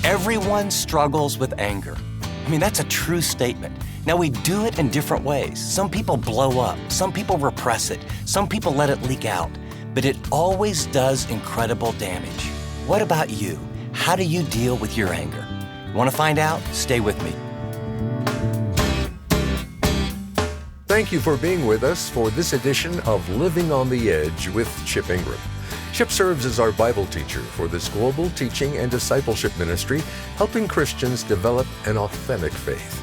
Everyone struggles with anger. I mean, that's a true statement. Now, we do it in different ways. Some people blow up. Some people repress it. Some people let it leak out. But it always does incredible damage. What about you? How do you deal with your anger? Want to find out? Stay with me. Thank you for being with us for this edition of Living on the Edge with Chip Ingram. Chip serves as our Bible teacher for this global teaching and discipleship ministry, helping Christians develop an authentic faith.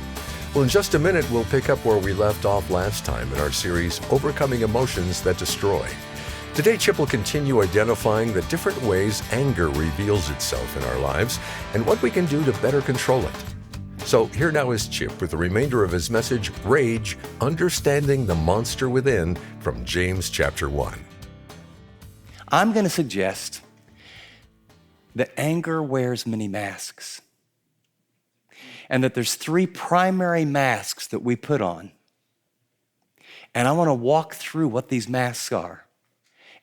Well, in just a minute, we'll pick up where we left off last time in our series, Overcoming Emotions That Destroy. Today, Chip will continue identifying the different ways anger reveals itself in our lives and what we can do to better control it. So here now is Chip with the remainder of his message, Rage, Understanding the Monster Within, from James chapter 1. I'm going to suggest that anger wears many masks, and that there's three primary masks that we put on. And I want to walk through what these masks are.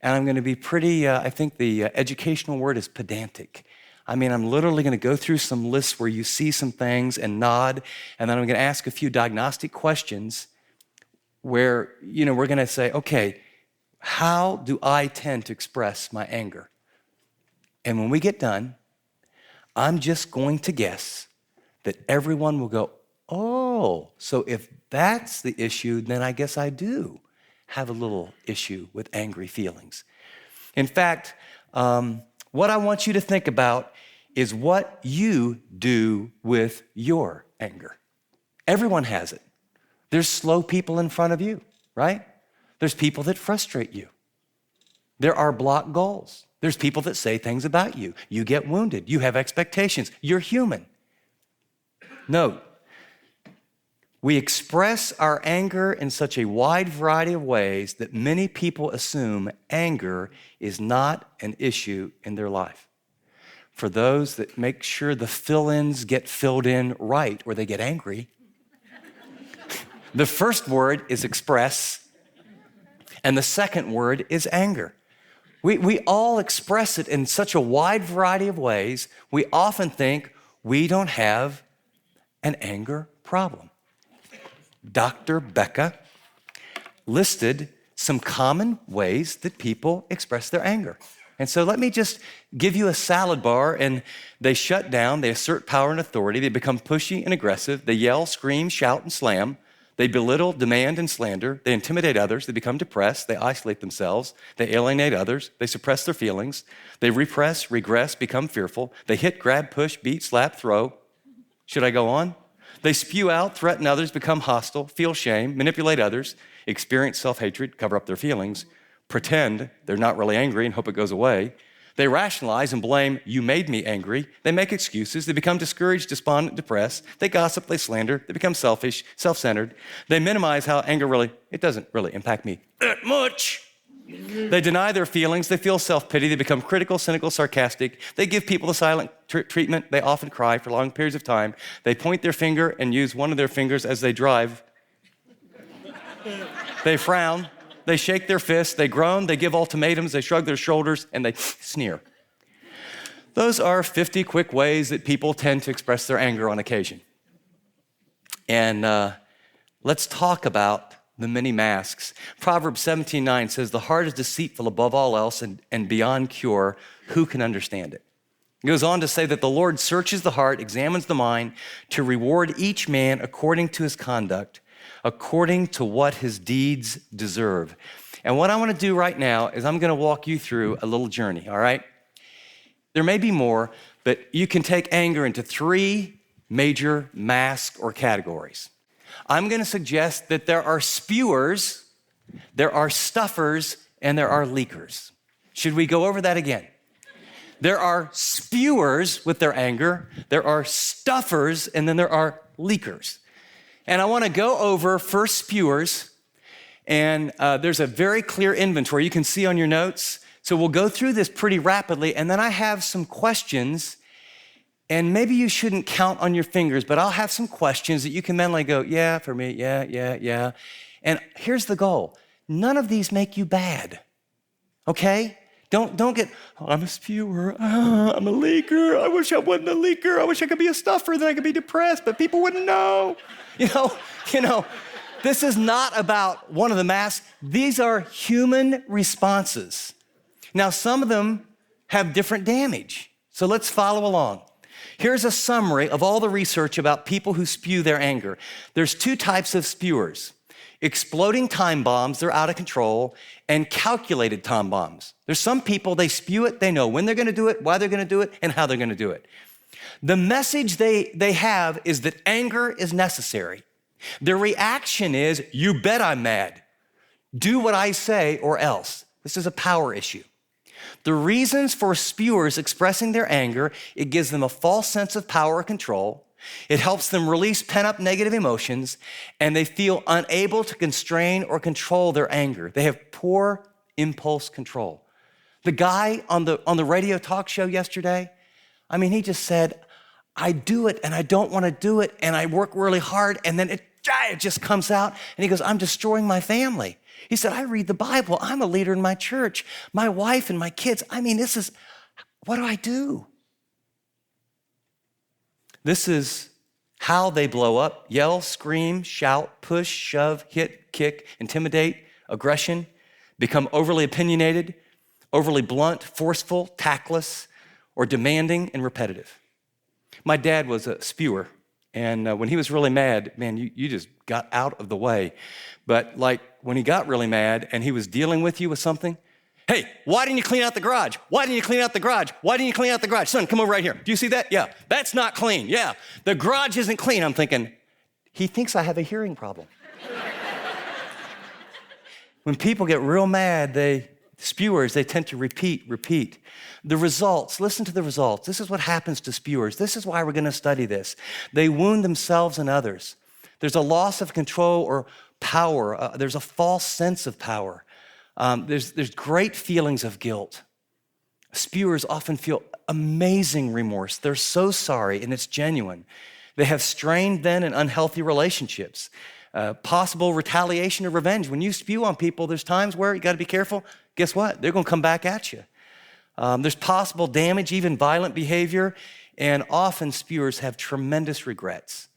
And I'm going to be pretty, I think the educational word is pedantic. I mean, I'm literally going to go through some lists where you see some things and nod, and then I'm going to ask a few diagnostic questions where, we're going to say, okay, how do I tend to express my anger? And when we get done, I'm just going to guess that everyone will go, oh, so if that's the issue, then I guess I do have a little issue with angry feelings. In fact, what I want you to think about is what you do with your anger. Everyone has it. There's slow people in front of you, right? There's people that frustrate you. There are blocked goals. There's people that say things about you. You get wounded. You have expectations. You're human. Note, we express our anger in such a wide variety of ways that many people assume anger is not an issue in their life. For those that make sure the fill-ins get filled in right or they get angry, the first word is express, and the second word is anger. We all express it in such a wide variety of ways, we often think we don't have an anger problem. Dr. Becca listed some common ways that people express their anger. And so let me just give you a salad bar, and they shut down, they assert power and authority, they become pushy and aggressive, they yell, scream, shout, and slam. They belittle, demand, and slander. They intimidate others. They become depressed. They isolate themselves. They alienate others. They suppress their feelings. They repress, regress, become fearful. They hit, grab, push, beat, slap, throw. Should I go on? They spew out, threaten others, become hostile, feel shame, manipulate others, experience self-hatred, cover up their feelings, pretend they're not really angry and hope it goes away. They rationalize and blame, you made me angry. They make excuses. They become discouraged, despondent, depressed. They gossip, they slander. They become selfish, self-centered. They minimize how anger it doesn't really impact me that much. They deny their feelings. They feel self-pity. They become critical, cynical, sarcastic. They give people the silent treatment. They often cry for long periods of time. They point their finger and use one of their fingers as they drive. They frown. They shake their fists, they groan, they give ultimatums, they shrug their shoulders, and they sneer. Those are 50 quick ways that people tend to express their anger on occasion. And let's talk about the many masks. Proverbs 17:9 says, the heart is deceitful above all else and beyond cure. Who can understand it? It goes on to say that the Lord searches the heart, examines the mind to reward each man according to his conduct, according to what his deeds deserve. And what I want to do right now is I'm going to walk you through a little journey, all right? There may be more, but you can take anger into three major masks or categories. I'm going to suggest that there are spewers, there are stuffers, and there are leakers. Should we go over that again? There are spewers with their anger, there are stuffers, and then there are leakers. And I want to go over first spewers, and there's a very clear inventory you can see on your notes. So we'll go through this pretty rapidly, and then I have some questions, and maybe you shouldn't count on your fingers, but I'll have some questions that you can mentally go, yeah, for me, yeah. And here's the goal. None of these make you bad, okay? Don't get, oh, I'm a spewer, I'm a leaker. I wish I wasn't a leaker. I wish I could be a stuffer, then I could be depressed, but people wouldn't know. You know, this is not about one of the masks. These are human responses. Now, some of them have different damage. So let's follow along. Here's a summary of all the research about people who spew their anger. There's two types of spewers: exploding time bombs, they're out of control, and calculated time bombs. There's some people, they spew it, they know when they're gonna do it, why they're gonna do it, and how they're gonna do it. The message they have is that anger is necessary. Their reaction is, you bet I'm mad. Do what I say or else. This is a power issue. The reasons for spewers expressing their anger, it gives them a false sense of power or control. It helps them release pent-up negative emotions, and they feel unable to constrain or control their anger. They have poor impulse control. The guy on the radio talk show yesterday, he just said, I do it and I don't want to do it, and I work really hard, and then it just comes out, and he goes, I'm destroying my family. He said, I read the Bible. I'm a leader in my church. My wife and my kids. What do I do? This is how they blow up: yell, scream, shout, push, shove, hit, kick, intimidate, aggression, become overly opinionated, overly blunt, forceful, tactless, or demanding and repetitive. My dad was a spewer, and when he was really mad, man, you just got out of the way. But like when he got really mad and he was dealing with you with something, hey, why didn't you clean out the garage? Why didn't you clean out the garage? Why didn't you clean out the garage? Son, come over right here. Do you see that? Yeah, that's not clean. Yeah, the garage isn't clean. I'm thinking, he thinks I have a hearing problem. When people get real mad, spewers, they tend to repeat. The results, listen to the results. This is what happens to spewers. This is why we're going to study this. They wound themselves and others. There's a loss of control or power. There's a false sense of power. There's great feelings of guilt. Spewers often feel amazing remorse. They're so sorry, and it's genuine. They have strained then and unhealthy relationships. Possible retaliation or revenge. When you spew on people, there's times where you got to be careful. Guess what? They're going to come back at you. There's possible damage, even violent behavior, and often spewers have tremendous regrets.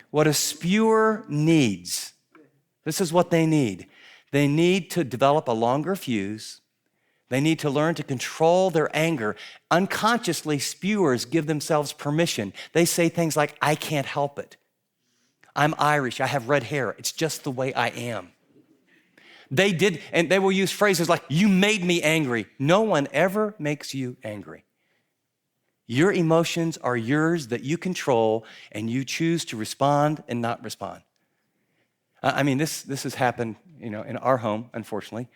What a spewer needs, this is what they need. They need to develop a longer fuse. They need to learn to control their anger. Unconsciously, spewers give themselves permission. They say things like, I can't help it. I'm Irish, I have red hair. It's just the way I am. And they will use phrases like, you made me angry. No one ever makes you angry. Your emotions are yours that you control, and you choose to respond and not respond. This has happened, in our home, unfortunately,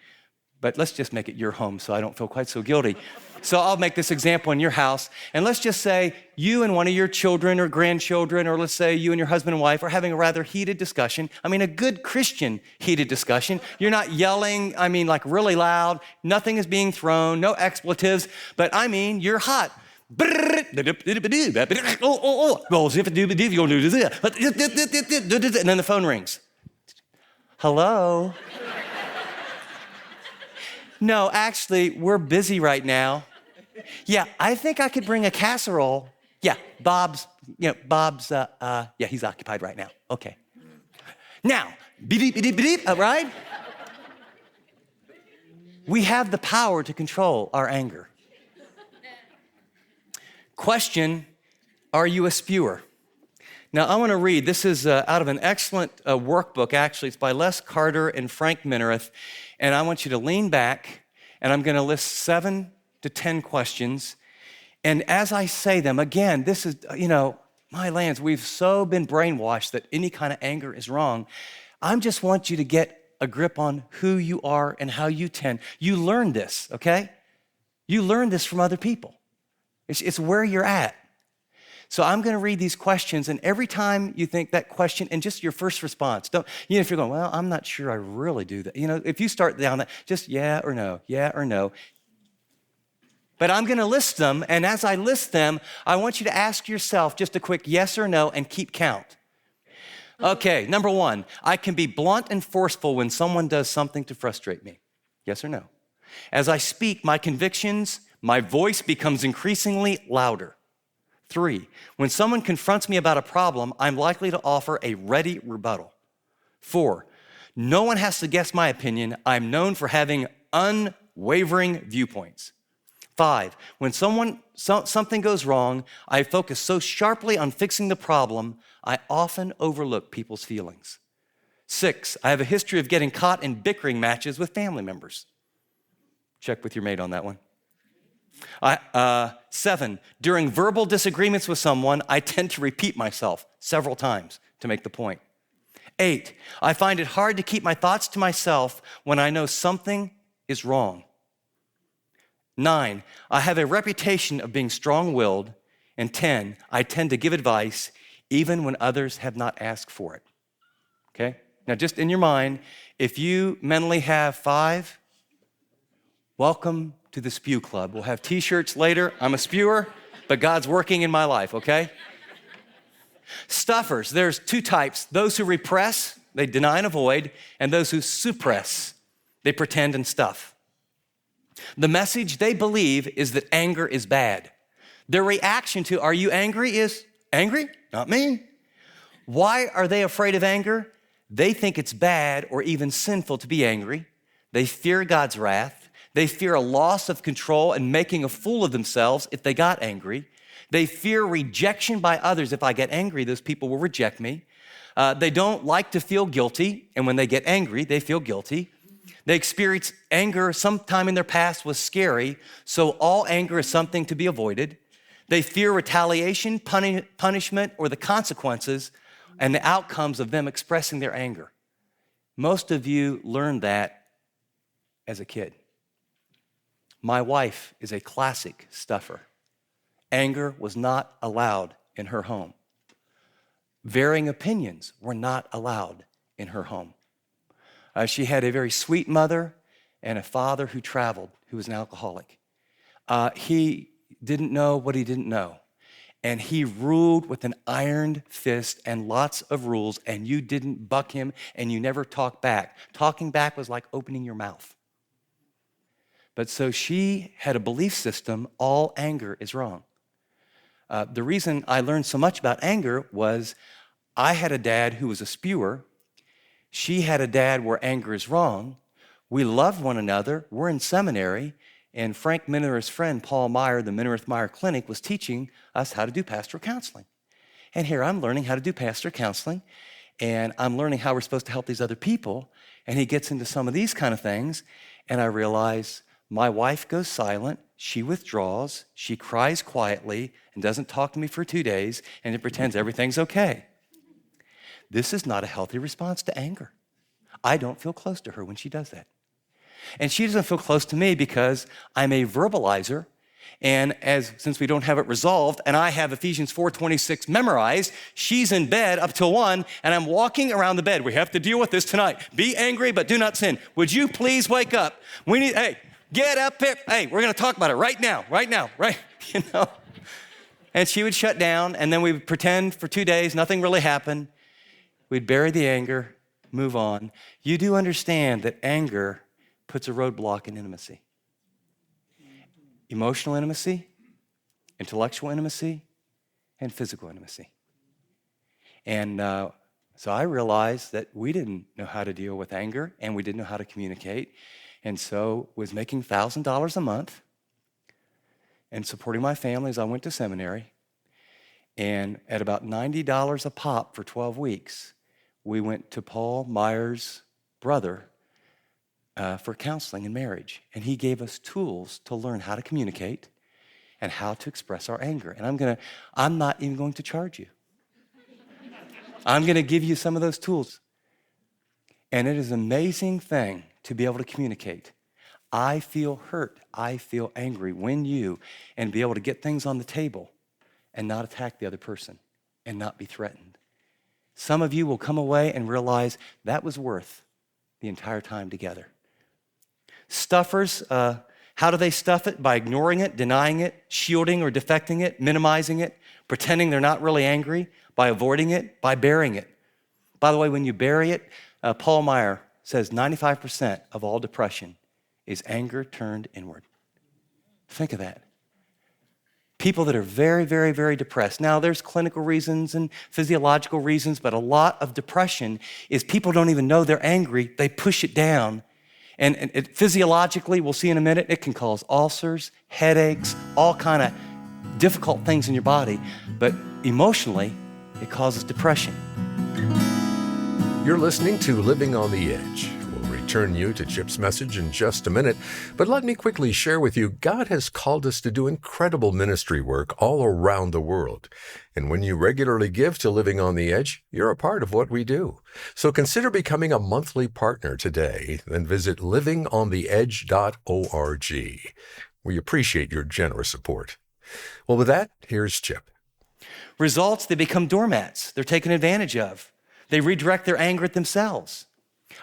but let's just make it your home so I don't feel quite so guilty. So I'll make this example in your house, and let's just say you and one of your children or grandchildren, or let's say you and your husband and wife are having a rather heated discussion. A good Christian heated discussion. You're not yelling, like really loud. Nothing is being thrown, no expletives, but you're hot. And then the phone rings. Hello? No, actually, we're busy right now. Yeah, I think I could bring a casserole. Yeah, Bob's, he's occupied right now. Okay. Now, right? We have the power to control our anger. Question, are you a spewer? Now, I want to read, this is out of an excellent workbook, actually. It's by Les Carter and Frank Minerath. And I want you to lean back, and I'm going to list 7 to 10 questions. And as I say them, again, this is, my lands, we've so been brainwashed that any kind of anger is wrong. I just want you to get a grip on who you are and how you tend. You learn this, okay? You learn this from other people. It's where you're at. So I'm going to read these questions, and every time you think that question, and just your first response, if you're going, well, I'm not sure I really do that. If you start down that, just yeah or no. But I'm going to list them, and as I list them, I want you to ask yourself just a quick yes or no and keep count. Okay, number 1, I can be blunt and forceful when someone does something to frustrate me. Yes or no? As I speak my convictions, my voice becomes increasingly louder. 3, when someone confronts me about a problem, I'm likely to offer a ready rebuttal. 4, no one has to guess my opinion. I'm known for having unwavering viewpoints. 5, when something goes wrong, I focus so sharply on fixing the problem, I often overlook people's feelings. 6, I have a history of getting caught in bickering matches with family members. Check with your mate on that one. 7, during verbal disagreements with someone, I tend to repeat myself several times to make the point. 8, I find it hard to keep my thoughts to myself when I know something is wrong. 9, I have a reputation of being strong-willed. And 10, I tend to give advice even when others have not asked for it. Okay? Now, just in your mind, if you mentally have 5, welcome to the Spew Club. We'll have t-shirts later. I'm a spewer, but God's working in my life, okay? Stuffers, there's 2 types. Those who repress, they deny and avoid, and those who suppress, they pretend and stuff. The message they believe is that anger is bad. Their reaction to, are you angry, is, angry? Not me. Why are they afraid of anger? They think it's bad or even sinful to be angry. They fear God's wrath. They fear a loss of control and making a fool of themselves if they got angry. They fear rejection by others. If I get angry, those people will reject me. They don't like to feel guilty, and when they get angry, they feel guilty. They experience anger sometime in their past was scary, so all anger is something to be avoided. They fear retaliation, punishment, or the consequences and the outcomes of them expressing their anger. Most of you learned that as a kid. My wife is a classic stuffer. Anger was not allowed in her home. Varying opinions were not allowed in her home. She had a very sweet mother and a father who traveled, who was an alcoholic. He didn't know what he didn't know. And he ruled with an iron fist and lots of rules, and you didn't buck him, and you never talked back. Talking back was like opening your mouth. But so she had a belief system, all anger is wrong. The reason I learned so much about anger was I had a dad who was a spewer. She had a dad where anger is wrong. We loved one another. We're in seminary. And Frank Minner's friend, Paul Meyer, the Minnerth-Meyer Clinic, was teaching us how to do pastoral counseling. And here I'm learning how to do pastoral counseling. And I'm learning how we're supposed to help these other people. And he gets into some of these kind of things. And I realize my wife goes silent. She withdraws. She cries quietly and doesn't talk to me for 2 days. And it pretends everything's okay. This is not a healthy response to anger. I don't feel close to her when she does that. And she doesn't feel close to me because I'm a verbalizer. And since we don't have it resolved, and I have Ephesians 4:26 memorized, she's in bed up till 1, and I'm walking around the bed. We have to deal with this tonight. Be angry, but do not sin. Would you please wake up? Hey, get up here. Hey, we're going to talk about it right now, right? You know. And she would shut down, and then we would pretend for 2 days nothing really happened. We'd bury the anger, move on. You do understand that anger puts a roadblock in intimacy. Emotional intimacy, intellectual intimacy, and physical intimacy. And so I realized that we didn't know how to deal with anger, and we didn't know how to communicate. And so was making $1,000 a month and supporting my family as I went to seminary. And at about $90 a pop for 12 weeks, we went to Paul Meyer's brother for counseling and marriage. And he gave us tools to learn how to communicate and how to express our anger. And I'm not even going to charge you. I'm going to give you some of those tools. And it is an amazing thing to be able to communicate. I feel hurt. I feel angry and be able to get things on the table and not attack the other person and not be threatened. Some of you will come away and realize that was worth the entire time together. Stuffers, how do they stuff it? By ignoring it, denying it, shielding or defecting it, minimizing it, pretending they're not really angry, by avoiding it, by burying it. By the way, when you bury it, Paul Meyer says 95% of all depression is anger turned inward. Think of that. People that are very, very, very depressed. Now, there's clinical reasons and physiological reasons, but a lot of depression is people don't even know they're angry. They push it down. And it, physiologically, we'll see in a minute, it can cause ulcers, headaches, all kind of difficult things in your body. But emotionally, it causes depression. You're listening to Living on the Edge. We'll return you to Chip's message in just a minute, but let me quickly share with you, God has called us to do incredible ministry work all around the world. And when you regularly give to Living on the Edge, you're a part of what we do. So consider becoming a monthly partner today, then visit livingontheedge.org. We appreciate your generous support. Well, with that, here's Chip. Results, they become doormats. They're taken advantage of. They redirect their anger at themselves.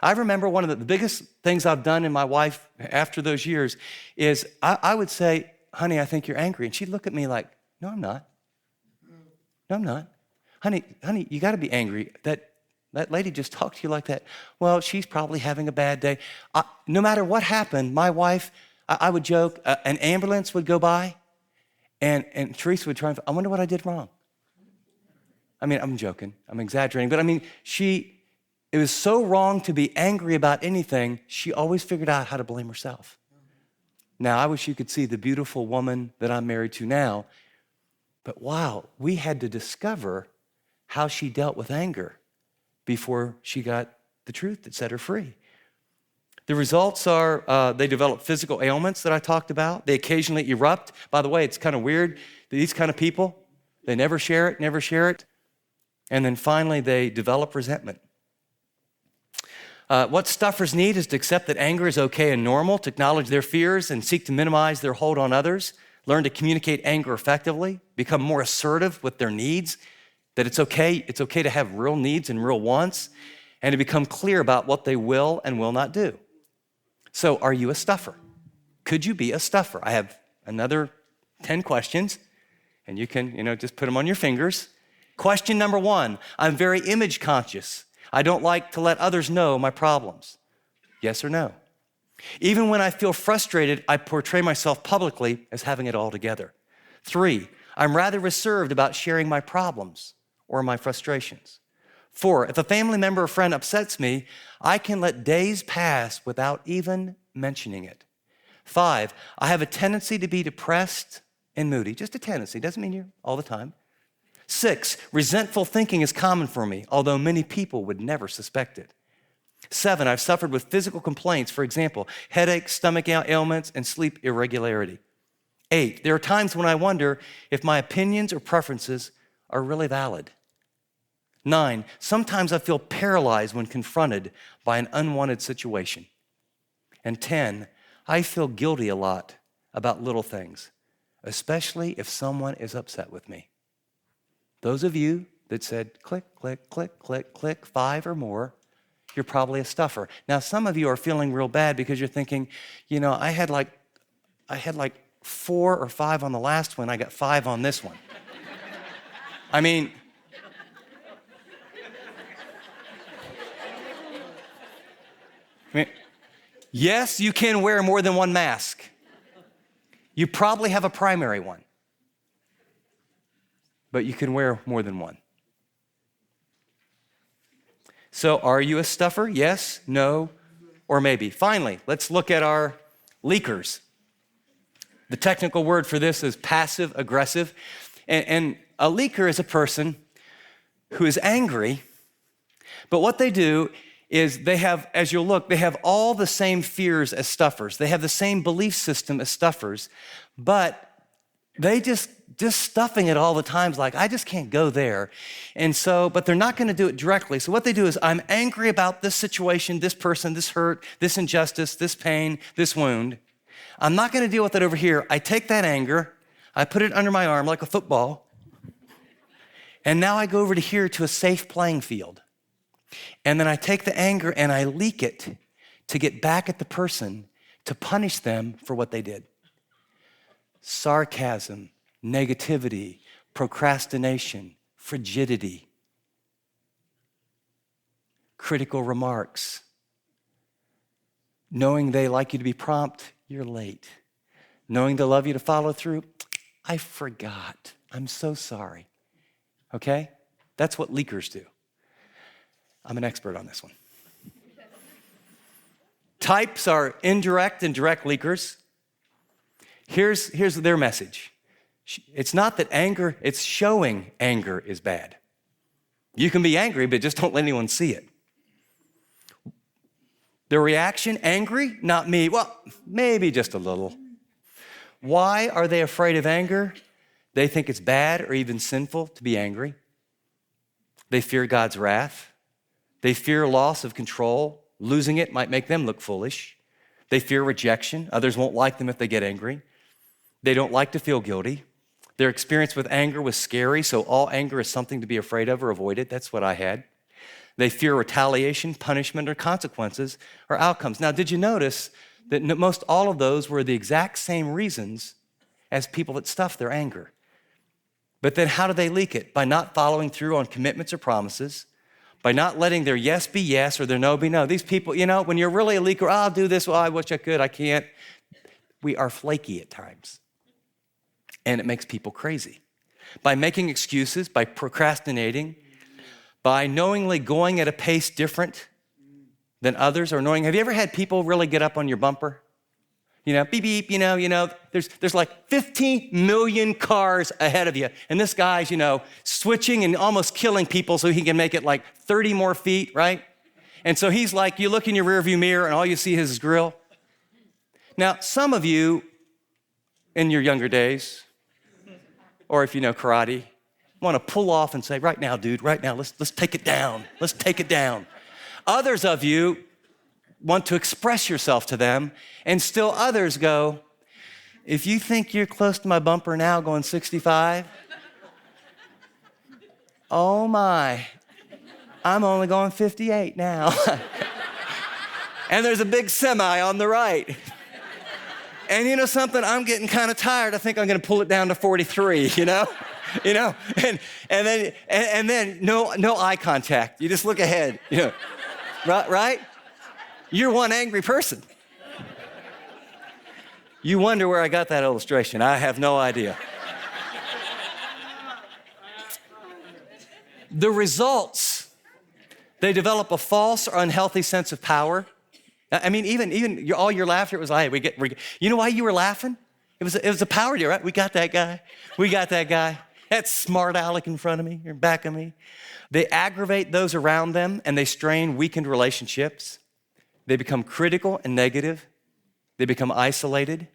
I remember one of the biggest things I've done in my wife after those years is I would say, honey, I think you're angry. And she'd look at me like, no, I'm not. No, I'm not. Honey, you got to be angry. That lady just talked to you like that. Well, she's probably having a bad day. No matter what happened, my wife, I would joke, an ambulance would go by, and Teresa would try and, I wonder what I did wrong. I mean, I'm joking, I'm exaggerating, but I mean, it was so wrong to be angry about anything, she always figured out how to blame herself. Now, I wish you could see the beautiful woman that I'm married to now, but wow, we had to discover how she dealt with anger before she got the truth that set her free. The results are they develop physical ailments that I talked about. They occasionally erupt. By the way, it's kind of weird. These kind of people, they never share it. And then finally, they develop resentment. What stuffers need is to accept that anger is okay and normal, to acknowledge their fears and seek to minimize their hold on others, learn to communicate anger effectively, become more assertive with their needs, that it's okay to have real needs and real wants, and to become clear about what they will and will not do. So are you a stuffer? Could you be a stuffer? I have another 10 questions, and you can, just put them on your fingers. Question number 1, I'm very image conscious. I don't like to let others know my problems. Yes or no? Even when I feel frustrated, I portray myself publicly as having it all together. 3, I'm rather reserved about sharing my problems or my frustrations. 4, if a family member or friend upsets me, I can let days pass without even mentioning it. 5, I have a tendency to be depressed and moody. Just a tendency, doesn't mean you're all the time. 6, resentful thinking is common for me, although many people would never suspect it. 7, I've suffered with physical complaints, for example, headaches, stomach ailments, and sleep irregularity. 8, there are times when I wonder if my opinions or preferences are really valid. 9, sometimes I feel paralyzed when confronted by an unwanted situation. And 10, I feel guilty a lot about little things, especially if someone is upset with me. Those of you that said click, click, click, click, click, 5 or more, you're probably a stuffer. Now, some of you are feeling real bad because you're thinking, I had like 4 or 5 on the last one, I got 5 on this one. I mean, yes, you can wear more than one mask. You probably have a primary one, but you can wear more than one. So are you a stuffer? Yes, no, or maybe. Finally, let's look at our leakers. The technical word for this is passive aggressive. And a leaker is a person who is angry, but what they do is they have, as you'll look, they have all the same fears as stuffers. They have the same belief system as stuffers, but they just stuffing it all the time is like, I just can't go there. And so, but they're not going to do it directly. So what they do is, I'm angry about this situation, this person, this hurt, this injustice, this pain, this wound. I'm not going to deal with it over here. I take that anger, I put it under my arm like a football, and now I go over to here to a safe playing field. And then I take the anger and I leak it to get back at the person to punish them for what they did. Sarcasm, negativity, procrastination, frigidity, critical remarks. Knowing they like you to be prompt, you're late. Knowing they love you to follow through, I forgot. I'm so sorry. Okay? That's what leakers do. I'm an expert on this one. Types are indirect and direct leakers. Here's their message. It's not that anger, it's showing anger is bad. You can be angry, but just don't let anyone see it. Their reaction, angry? Not me. Well, maybe just a little. Why are they afraid of anger? They think it's bad or even sinful to be angry. They fear God's wrath. They fear loss of control. Losing it might make them look foolish. They fear rejection. Others won't like them if they get angry. They don't like to feel guilty. Their experience with anger was scary, so all anger is something to be afraid of or avoided. That's what I had. They fear retaliation, punishment, or consequences or outcomes. Now, did you notice that most all of those were the exact same reasons as people that stuff their anger? But then how do they leak it? By not following through on commitments or promises, by not letting their yes be yes or their no be no. These people, when you're really a leaker, I'll do this, well, I wish I could, I can't. We are flaky at times. And it makes people crazy. By making excuses, by procrastinating, by knowingly going at a pace different than others, or knowing, have you ever had people really get up on your bumper? Beep, beep, there's like 15 million cars ahead of you. And this guy's, switching and almost killing people so he can make it like 30 more feet, right? And so he's like, you look in your rearview mirror and all you see is his grill. Now, some of you in your younger days, or if you know karate, want to pull off and say, right now, dude, right now, let's take it down. Let's take it down. Others of you want to express yourself to them, and still others go, if you think you're close to my bumper now going 65, oh my, I'm only going 58 now. And there's a big semi on the right. And you know something? I'm getting kind of tired. I think I'm going to pull it down to 43, and then no eye contact. You just look ahead, right? You're one angry person. You wonder where I got that illustration. I have no idea. The results, they develop a false or unhealthy sense of power. I mean, even all your laughter was like, you know why you were laughing? It was a power deal, right? We got that guy. That smart aleck in front of me or back of me. They aggravate those around them and they strain weakened relationships. They become critical and negative. They become isolated.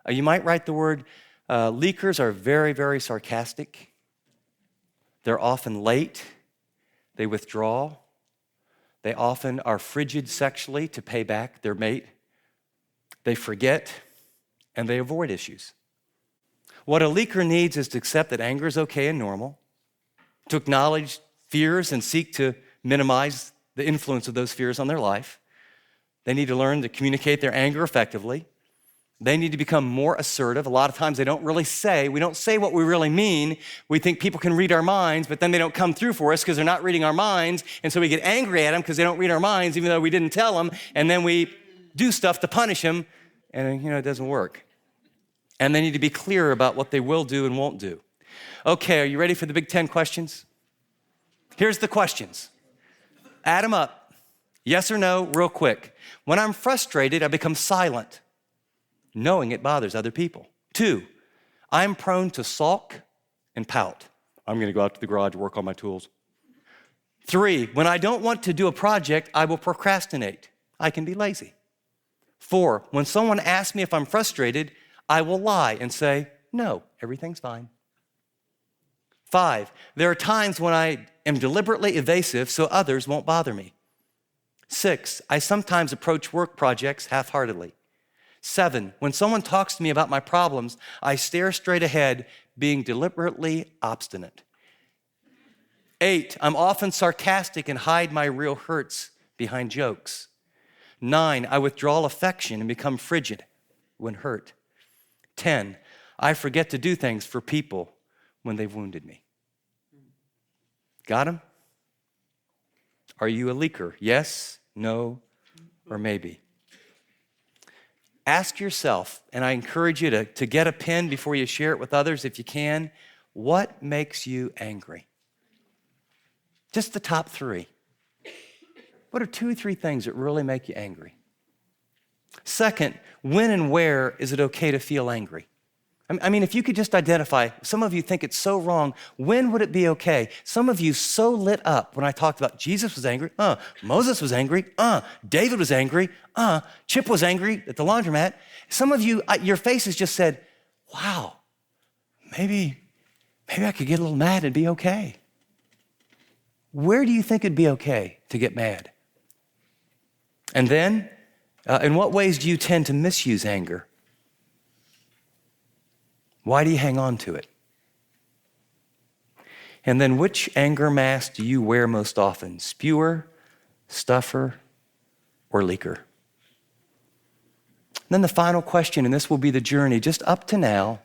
You might write the word, leakers are very, very sarcastic. They're often late. They withdraw. They often are frigid sexually to pay back their mate. They forget and they avoid issues. What a leaker needs is to accept that anger is okay and normal, to acknowledge fears and seek to minimize the influence of those fears on their life. They need to learn to communicate their anger effectively. They need to become more assertive. A lot of times we don't say what we really mean. We think people can read our minds, but then they don't come through for us because they're not reading our minds. And so we get angry at them because they don't read our minds, even though we didn't tell them. And then we do stuff to punish them, and it doesn't work. And they need to be clear about what they will do and won't do. Okay, are you ready for the Big 10 questions? Here's the questions. Add them up. Yes or no, real quick. When I'm frustrated, I become silent, knowing it bothers other people. 2, I'm prone to sulk and pout. I'm going to go out to the garage and work on my tools. 3, when I don't want to do a project, I will procrastinate. I can be lazy. 4, when someone asks me if I'm frustrated, I will lie and say, no, everything's fine. 5, there are times when I am deliberately evasive so others won't bother me. 6, I sometimes approach work projects half-heartedly. 7, when someone talks to me about my problems, I stare straight ahead, being deliberately obstinate. 8, I'm often sarcastic and hide my real hurts behind jokes. 9, I withdraw affection and become frigid when hurt. 10, I forget to do things for people when they've wounded me. Got 'em? Are you a leaker? Yes, no, or maybe? ask yourself, and I encourage you to get a pen before you share it with others if you can, what makes you angry? Just the top 3. What are 2 or 3 things that really make you angry? Second, when and where is it okay to feel angry? I mean, if you could just identify, some of you think it's so wrong, when would it be okay? Some of you so lit up when I talked about Jesus was angry, Moses was angry, David was angry, Chip was angry at the laundromat. Some of you, your faces just said, wow, maybe I could get a little mad and be okay. Where do you think it'd be okay to get mad? And then, in what ways do you tend to misuse anger? Why do you hang on to it? And then which anger mask do you wear most often? Spewer, stuffer, or leaker? And then the final question, and this will be the journey, just up to now,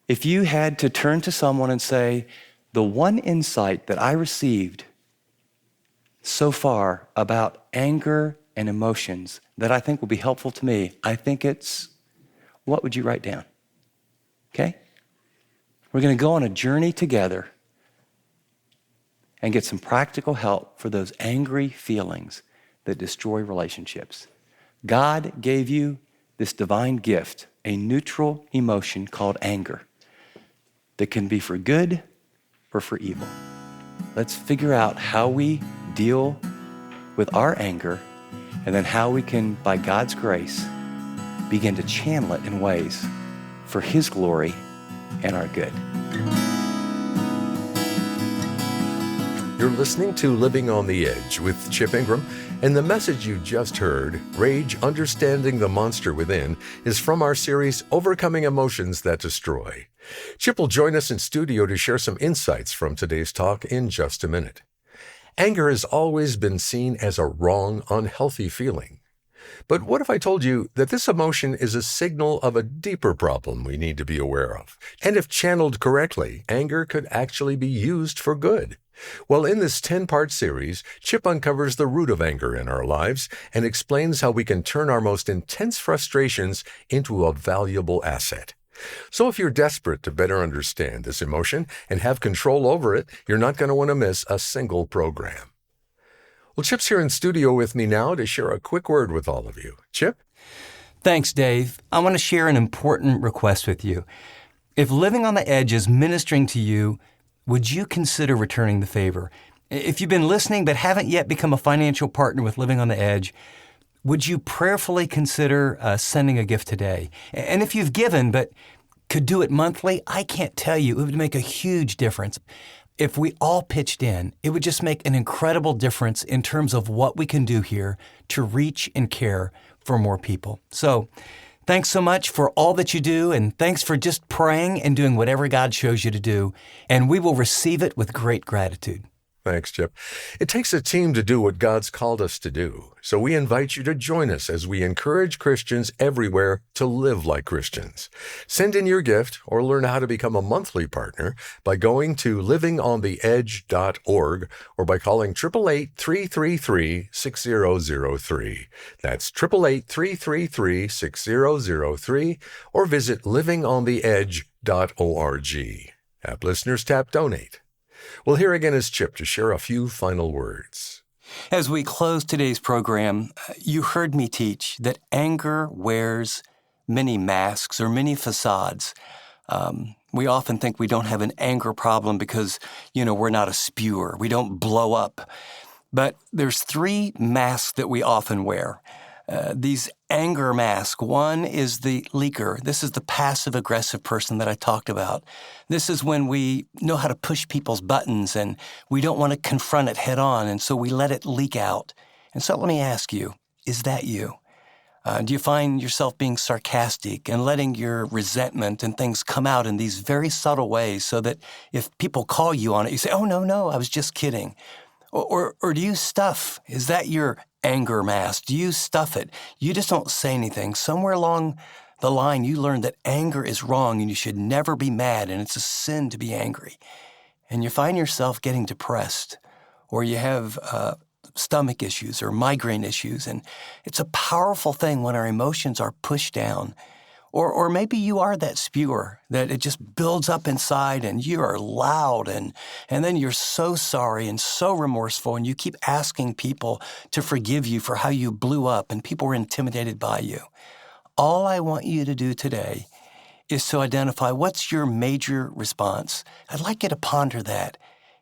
if you had to turn to someone and say, the one insight that I received so far about anger and emotions that I think will be helpful to me, I think it's, what would you write down? Okay? We're going to go on a journey together and get some practical help for those angry feelings that destroy relationships. God gave you this divine gift, a neutral emotion called anger that can be for good or for evil. Let's figure out how we deal with our anger and then how we can, by God's grace, begin to channel it in ways for His glory and our good. You're listening to Living on the Edge with Chip Ingram, and the message you just heard, Rage, Understanding the Monster Within, is from our series, Overcoming Emotions That Destroy. Chip will join us in studio to share some insights from today's talk in just a minute. Anger has always been seen as a wrong, unhealthy feeling. But what if I told you that this emotion is a signal of a deeper problem we need to be aware of? And if channeled correctly, anger could actually be used for good. Well, in this 10-part series, Chip uncovers the root of anger in our lives and explains how we can turn our most intense frustrations into a valuable asset. So if you're desperate to better understand this emotion and have control over it, you're not going to want to miss a single program. Well, Chip's here in studio with me now to share a quick word with all of you. Chip? Thanks, Dave. I want to share an important request with you. If Living on the Edge is ministering to you, would you consider returning the favor? If you've been listening but haven't yet become a financial partner with Living on the Edge, would you prayerfully consider sending a gift today? And if you've given but could do it monthly, I can't tell you, it would make a huge difference. If we all pitched in, it would just make an incredible difference in terms of what we can do here to reach and care for more people. So thanks so much for all that you do, and thanks for just praying and doing whatever God shows you to do, and we will receive it with great gratitude. Thanks, Chip. It takes a team to do what God's called us to do, so we invite you to join us as we encourage Christians everywhere to live like Christians. Send in your gift or learn how to become a monthly partner by going to livingontheedge.org or by calling 888-333-6003. That's 888-333-6003 or visit livingontheedge.org. App listeners tap Donate. Well, here again is Chip to share a few final words. As we close today's program, you heard me teach that anger wears many masks or many facades. We often think we don't have an anger problem because, we're not a spewer. We don't blow up. But there's 3 masks that we often wear. These anger masks. One is the leaker. This is the passive-aggressive person that I talked about. This is when we know how to push people's buttons and we don't want to confront it head on, and so we let it leak out. And so let me ask you, is that you? Do you find yourself being sarcastic and letting your resentment and things come out in these very subtle ways so that if people call you on it, you say, oh, no, I was just kidding? Or do you stuff? Is that your anger mask? Do you stuff it? You just don't say anything. Somewhere along the line, you learn that anger is wrong and you should never be mad and it's a sin to be angry. And you find yourself getting depressed, or you have stomach issues or migraine issues. And it's a powerful thing when our emotions are pushed down. Or maybe you are that spewer, that it just builds up inside and you are loud and then you're so sorry and so remorseful and you keep asking people to forgive you for how you blew up and people were intimidated by you. All I want you to do today is to identify what's your major response. I'd like you to ponder that.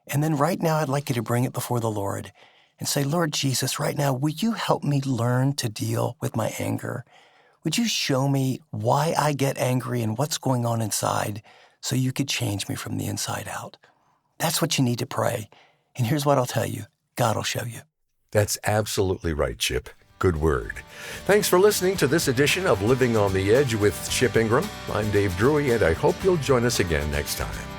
And then right now I'd like you to bring it before the Lord and say, Lord Jesus, right now, will you help me learn to deal with my anger? Would you show me why I get angry and what's going on inside so you could change me from the inside out? That's what you need to pray. And here's what I'll tell you. God will show you. That's absolutely right, Chip. Good word. Thanks for listening to this edition of Living on the Edge with Chip Ingram. I'm Dave Drury, and I hope you'll join us again next time.